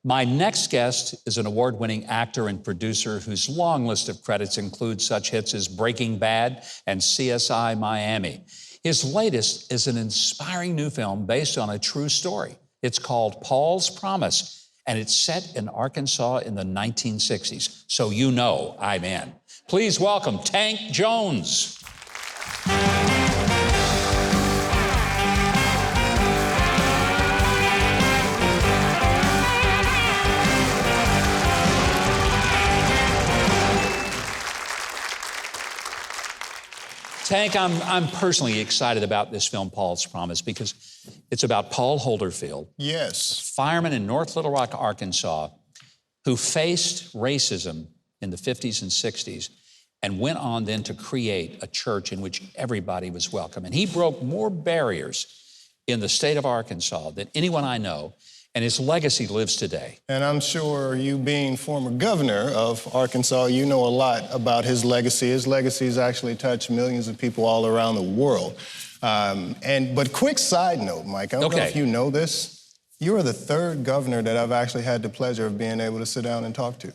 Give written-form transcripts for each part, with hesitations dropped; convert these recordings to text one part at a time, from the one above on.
My next guest is an award-winning actor and producer whose long list of credits includes such hits as Breaking Bad and CSI Miami. His latest is an inspiring new film based on a true story. It's called Paul's Promise, and it's set in Arkansas in the 1960s. So you know I'm in. Please welcome Tank Jones. Tank, I'm personally excited about this film, Paul's Promise, because it's about Paul Holderfield. Yes. Fireman in North Little Rock, Arkansas, who faced racism in the 50s and 60s and went on then to create a church in which everybody was welcome. And he broke more barriers in the state of Arkansas than anyone I know, and his legacy lives today. And I'm sure you being former governor of Arkansas, you know a lot about his legacy. His legacy has actually touched millions of people all around the world. But quick side note, Mike, I don't know if you know this. You are the third governor that I've actually had the pleasure of being able to sit down and talk to.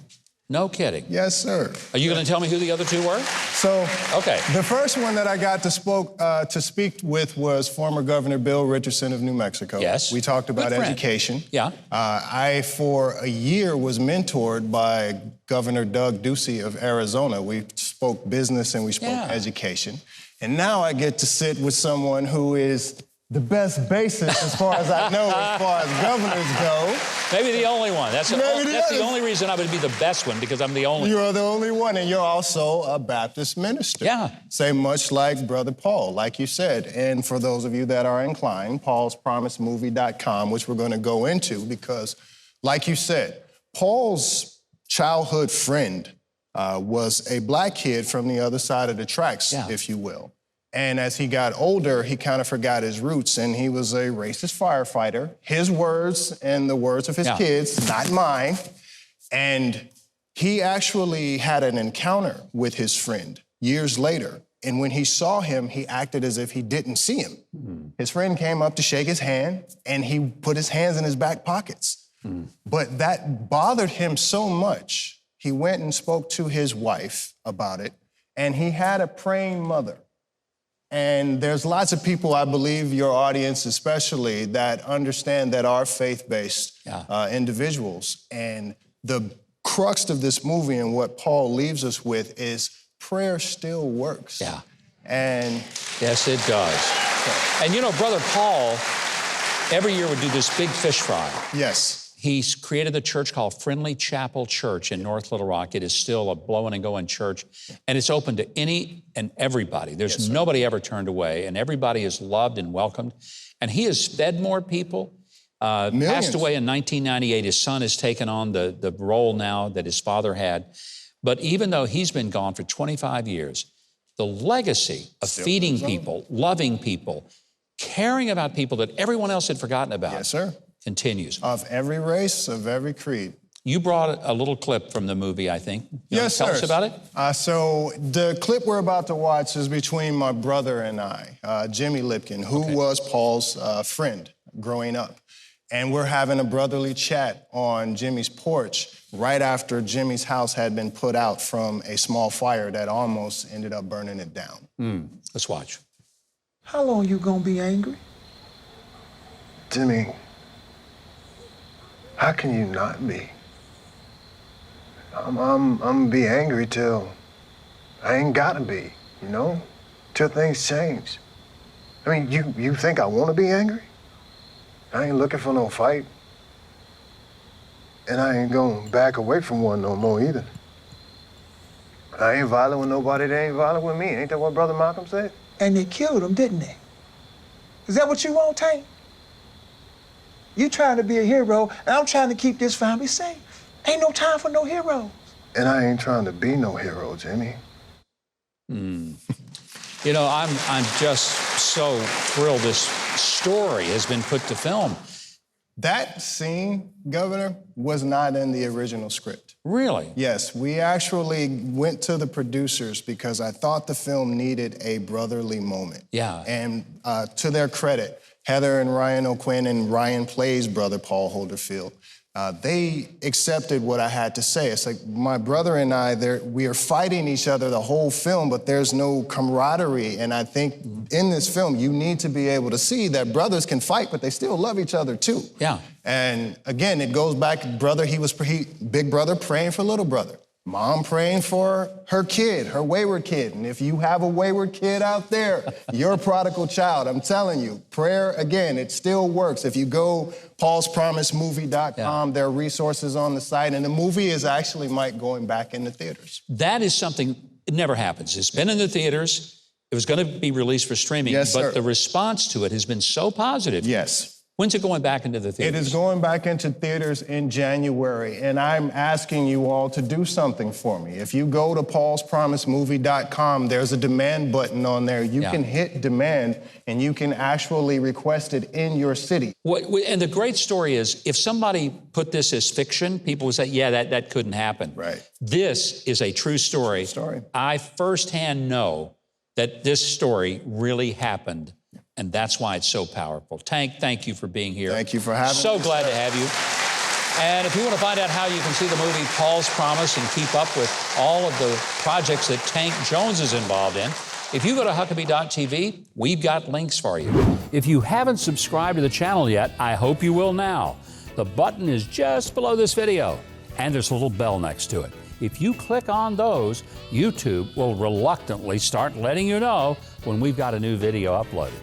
No kidding. Yes, sir. Are you going to tell me who the other two were? So, the first one that I got to speak with was former Governor Bill Richardson of New Mexico. Yes. We talked about education. Yeah. I, for a year, was mentored by Governor Doug Ducey of Arizona. We spoke business and we spoke education. And now I get to sit with someone who is the best basis, as far as I know, as far as governors go. Maybe the only one. That's the only reason I would be the best one, because I'm the only one. You're the only one, and you're also a Baptist minister. Yeah. Say much like Brother Paul, like you said. And for those of you that are inclined, paulspromisemovie.com, which we're going to go into, because, like you said, Paul's childhood friend was a black kid from the other side of the tracks, if you will. And as he got older, he kind of forgot his roots, and he was a racist firefighter. His words and the words of his kids, not mine. And he actually had an encounter with his friend years later. And when he saw him, he acted as if he didn't see him. His friend came up to shake his hand, and he put his hands in his back pockets. But that bothered him so much, he went and spoke to his wife about it, and he had a praying mother. And there's lots of people, I believe, your audience especially, that understand that are faith-based individuals. And the crux of this movie and what Paul leaves us with is prayer still works. Yeah. And yes, it does. And you know, Brother Paul every year would do this big fish fry. Yes. He's created a church called Friendly Chapel Church in North Little Rock. It is still a blowing and going church, and it's open to any and everybody. There's nobody ever turned away, and everybody is loved and welcomed. And he has fed more people. Passed away in 1998. His son has taken on the role now that his father had. But even though he's been gone for 25 years, the legacy of feeding people, loving people, caring about people that everyone else had forgotten about continues. Of every race, of every creed. You brought a little clip from the movie, I think. Yes, tell us about it. So the clip we're about to watch is between my brother and I, Jimmy Lipkin, who was Paul's friend growing up. And we're having a brotherly chat on Jimmy's porch right after Jimmy's house had been put out from a small fire that almost ended up burning it down. Let's watch. How long you gonna be angry? Jimmy, how can you not be? I'm gonna be angry till I ain't gotta be, you know? Till things change. I mean, you think I wanna be angry? I ain't looking for no fight. And I ain't gonna back away from one no more either. I ain't violent with nobody that ain't violent with me. Ain't that what Brother Malcolm said? And they killed him, didn't they? Is that what you want, Tank? You trying to be a hero, and I'm trying to keep this family safe. Ain't no time for no heroes. And I ain't trying to be no hero, Jimmy. You know, I'm just so thrilled this story has been put to film. That scene, Governor, was not in the original script. Really? Yes, we actually went to the producers because I thought the film needed a brotherly moment. Yeah. And to their credit, Heather and Ryan O'Quinn, and Ryan plays brother Paul Holderfield. they accepted what I had to say. It's like my brother and I, we are fighting each other the whole film, but there's no camaraderie. And I think in this film, you need to be able to see that brothers can fight, but they still love each other too. Yeah. And again, it goes back, brother, big brother praying for little brother. Mom praying for her kid, her wayward kid. And if you have a wayward kid out there, you're a prodigal child. I'm telling you, prayer, again, it still works. If you go paulspromisemovie.com, there are resources on the site. And the movie is actually, Mike, going back into theaters. That is something, it never happens. It's been in the theaters. It was going to be released for streaming. Yes, but sir. the response to it has been so positive. Yes. When's it going back into the theaters? It is going back into theaters in January, and I'm asking you all to do something for me. If you go to paulspromisemovie.com, there's a demand button on there. You can hit demand, and you can actually request it in your city. And the great story is, if somebody put this as fiction, people would say, yeah, that couldn't happen. Right. This is a true story. Story. I firsthand know that this story really happened. And that's why it's so powerful. Tank, thank you for being here. Thank you for having me. So glad to have you. And if you want to find out how you can see the movie Paul's Promise and keep up with all of the projects that Tank Jones is involved in, if you go to Huckabee.tv, we've got links for you. If you haven't subscribed to the channel yet, I hope you will now. The button is just below this video, and there's a little bell next to it. If you click on those, YouTube will reluctantly start letting you know when we've got a new video uploaded.